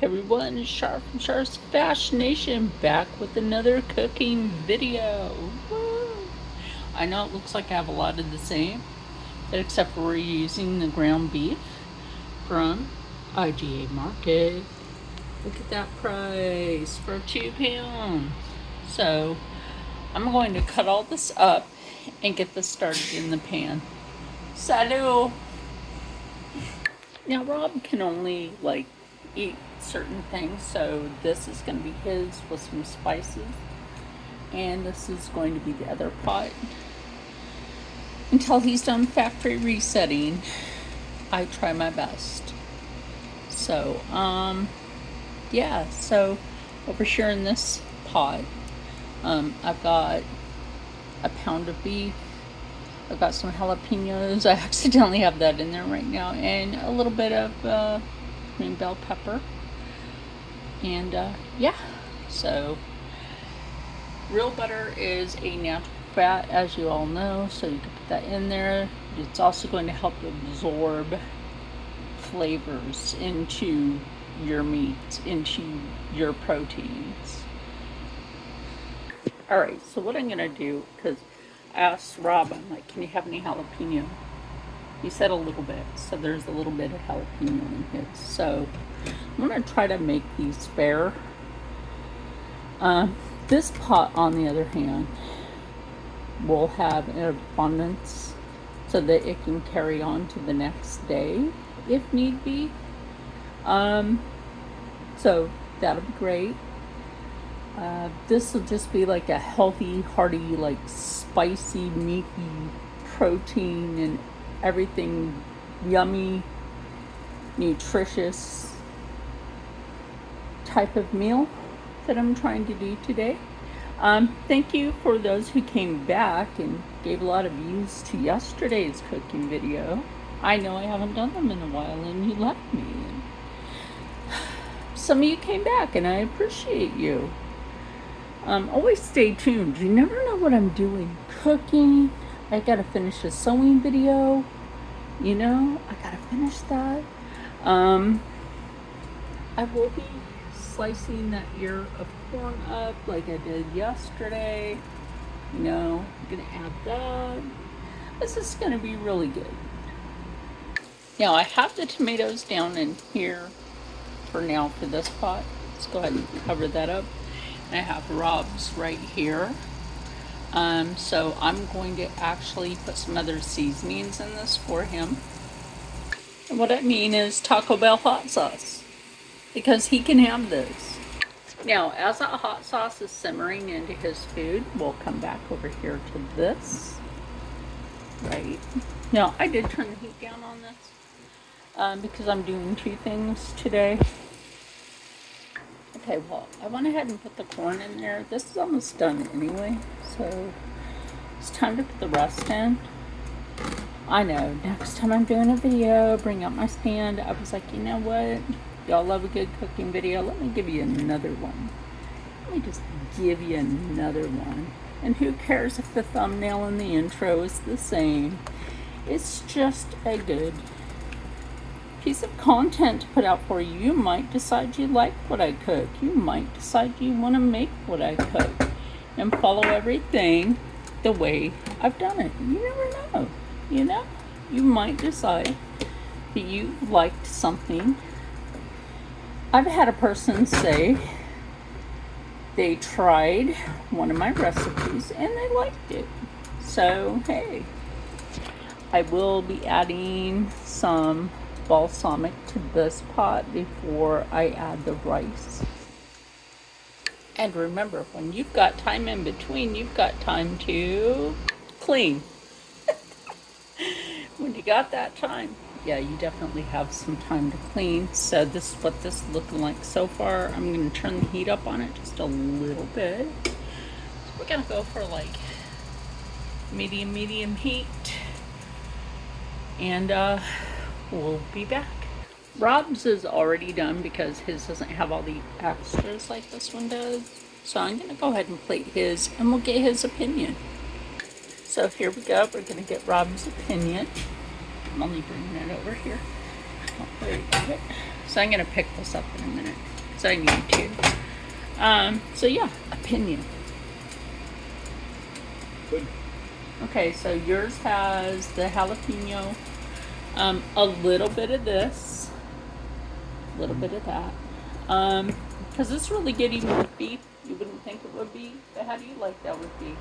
Hey everyone, it's Char from Char's Fashion Nation, back with another cooking video. Woo! I know it looks like I have a lot of the same, but except for we're using the ground beef from IGA Market. Look at that price for 2 pounds. So I'm going to cut all this up and get this started in the pan. Salut! Now Rob can only eat certain things, so this is going to be his with some spices, and this is going to be the other pot until he's done factory resetting. I try my best. So yeah, so over here in this pot, I've got a pound of beef. I've got some jalapenos. I accidentally have that in there right now, and a little bit of green bell pepper. And yeah, so real butter is a natural fat, as you all know, so you can put that in there. It's also going to help absorb flavors into your meat, into your proteins. Alright, so what I'm going to do, because I asked Rob, I'm like, can you have any jalapeno? He said a little bit, so there's a little bit of jalapeno in his. So I'm going to try to make these fair. This pot, on the other hand, will have an abundance so that it can carry on to the next day if need be. So that'll be great. This will just be like a healthy, hearty, like spicy, meaty, protein and everything yummy, nutritious type of meal that I'm trying to do today. Thank you for those who came back and gave a lot of views to yesterday's cooking video. I know I haven't done them in a while and you left me. And some of you came back and I appreciate you. Always stay tuned. You never know what I'm doing. Cooking. I gotta finish a sewing video. You know, I gotta finish that. I will be slicing that ear of corn up like I did yesterday. You know, I'm gonna add that. This is gonna be really good. Now I have the tomatoes down in here for now for this pot. Let's go ahead and cover that up. I have Rob's right here. So I'm going to actually put some other seasonings in this for him. And what I mean is Taco Bell hot sauce, because he can have this. Now, as that hot sauce is simmering into his food, we'll come back over here to this. Right. Now, I did turn the heat down on this because I'm doing 2 things today. Okay, well, I went ahead and put the corn in there. This is almost done anyway, so it's time to put the rest in. I know, next time I'm doing a video, bring out my stand. I was like, you know what? Y'all love a good cooking video. Let me give you another one. Let me just give you another one. And who cares if the thumbnail and the intro is the same? It's just a good piece of content to put out for you. You might decide you like what I cook. You might decide you want to make what I cook and follow everything the way I've done it. You never know. You know, you might decide that you liked something. I've had a person say they tried one of my recipes and they liked it. So, hey, I will be adding some balsamic to this pot before I add the rice. And remember, when you've got time in between, you've got time to clean. When you got that time, yeah, you definitely have some time to clean. So this is what this is looking like so far. I'm going to turn the heat up on it just a little bit. So we're going to go for like medium heat. And we'll be back. Rob's is already done because his doesn't have all the extras like this one does. So I'm going to go ahead and plate his and we'll get his opinion. So here we go. We're going to get Rob's opinion. I'm only bringing it over here. Oh, there you got it. So I'm going to pick this up in a minute. because I need to. So yeah, opinion. Good. Okay, so yours has the jalapeno, a little bit of this, a little bit of that. Because it's really good even with beef. You wouldn't think it would be, but how do you like that with beef?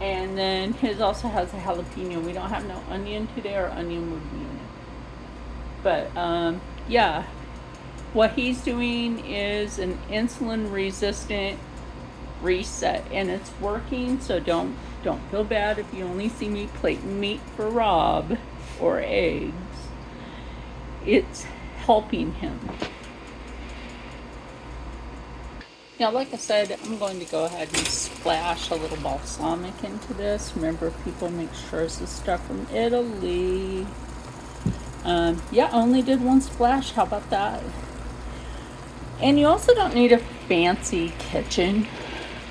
And then his also has a jalapeno. We don't have no onion today, or onion would be in it. But yeah, what he's doing is an insulin resistant reset, and it's working. So don't feel bad if you only see me plating meat for Rob or eggs. It's helping him. Now, like I said, I'm going to go ahead and splash a little balsamic into this. Remember, people make sure it's the stuff from Italy. Yeah, I only did one splash. How about that? And you also don't need a fancy kitchen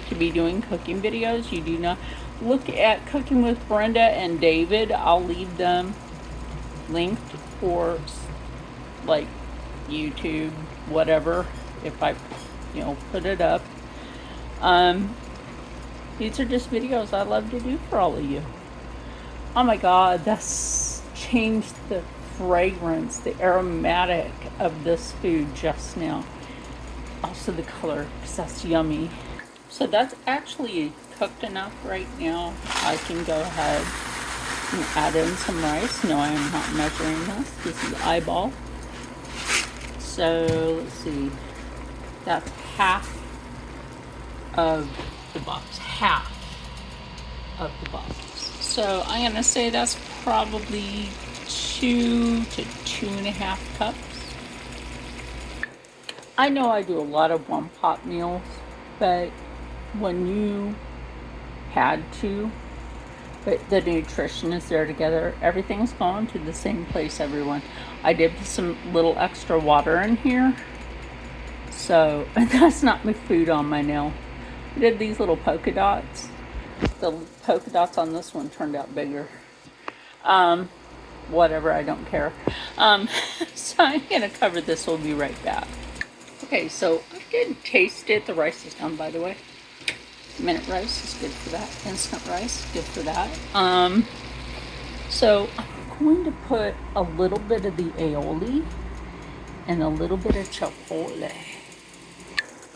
to be doing cooking videos. You do not. Look at Cooking with Brenda and David. I'll leave them linked for like YouTube, whatever, if I put it up. These are just videos I love to do for all of you. Oh my god, that's changed the fragrance, the aromatic of this food just now. Also the color, because that's yummy. So that's actually cooked enough right now. I can go ahead and add in some rice. No, I am not measuring this. This is eyeball. So let's see. That's half of the box. Half of the box. So I'm going to say that's probably 2 to 2.5 cups. I know I do a lot of one pot meals, but when you had to, but the nutrition is there together, everything's gone to the same place, everyone. I did put some little extra water in here. So that's not my food on my nail. I did these little polka dots. The polka dots on this one turned out bigger. Whatever, I don't care. So I'm gonna cover this. We'll be right back. Okay, so I did taste it. The rice is done, by the way. Minute rice is good for that. Instant rice, good for that. So I'm going to put a little bit of the aioli and a little bit of chipotle.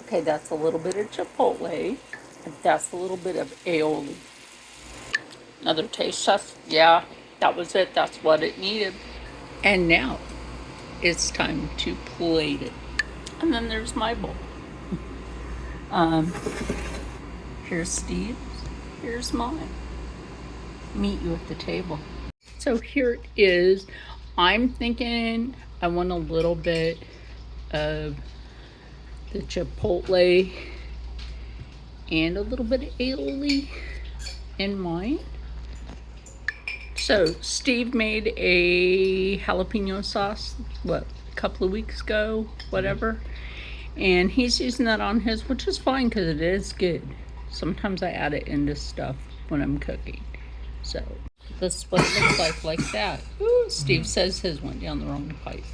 Okay, that's a little bit of chipotle. And that's a little bit of aioli. Another taste test. Yeah, that was it. That's what it needed. And now it's time to plate it. And then there's my bowl. Here's Steve's. Here's mine. Meet you at the table. So here it is. I'm thinking I want a little bit of the chipotle and a little bit of aioli in mine. So Steve made a jalapeno sauce, a couple of weeks ago, whatever. And he's using that on his, which is fine because it is good. Sometimes I add it into stuff when I'm cooking. So this is what it looks like that. Ooh, Steve says his went down the wrong pipe.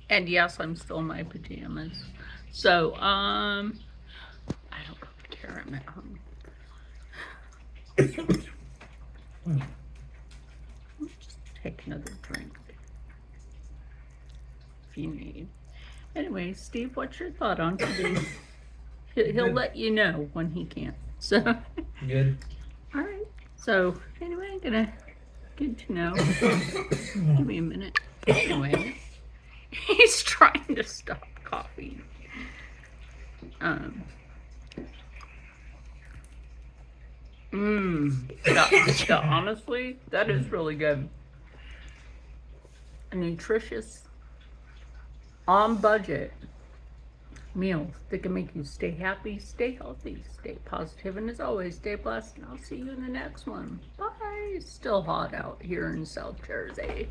And yes, I'm still in my pajamas. So, I don't really care. I'm at home. Just take another drink if you need. Anyway, Steve, what's your thought on today? He'll let you know when he can. So good. All right. So anyway, good to know. Give me a minute. Anyway, he's trying to stop coughing. Honestly, that is really good. A nutritious, on budget meals that can make you stay happy, stay healthy, stay positive, and as always, stay blessed. And I'll see you in the next one. Bye. It's still hot out here in South Jersey.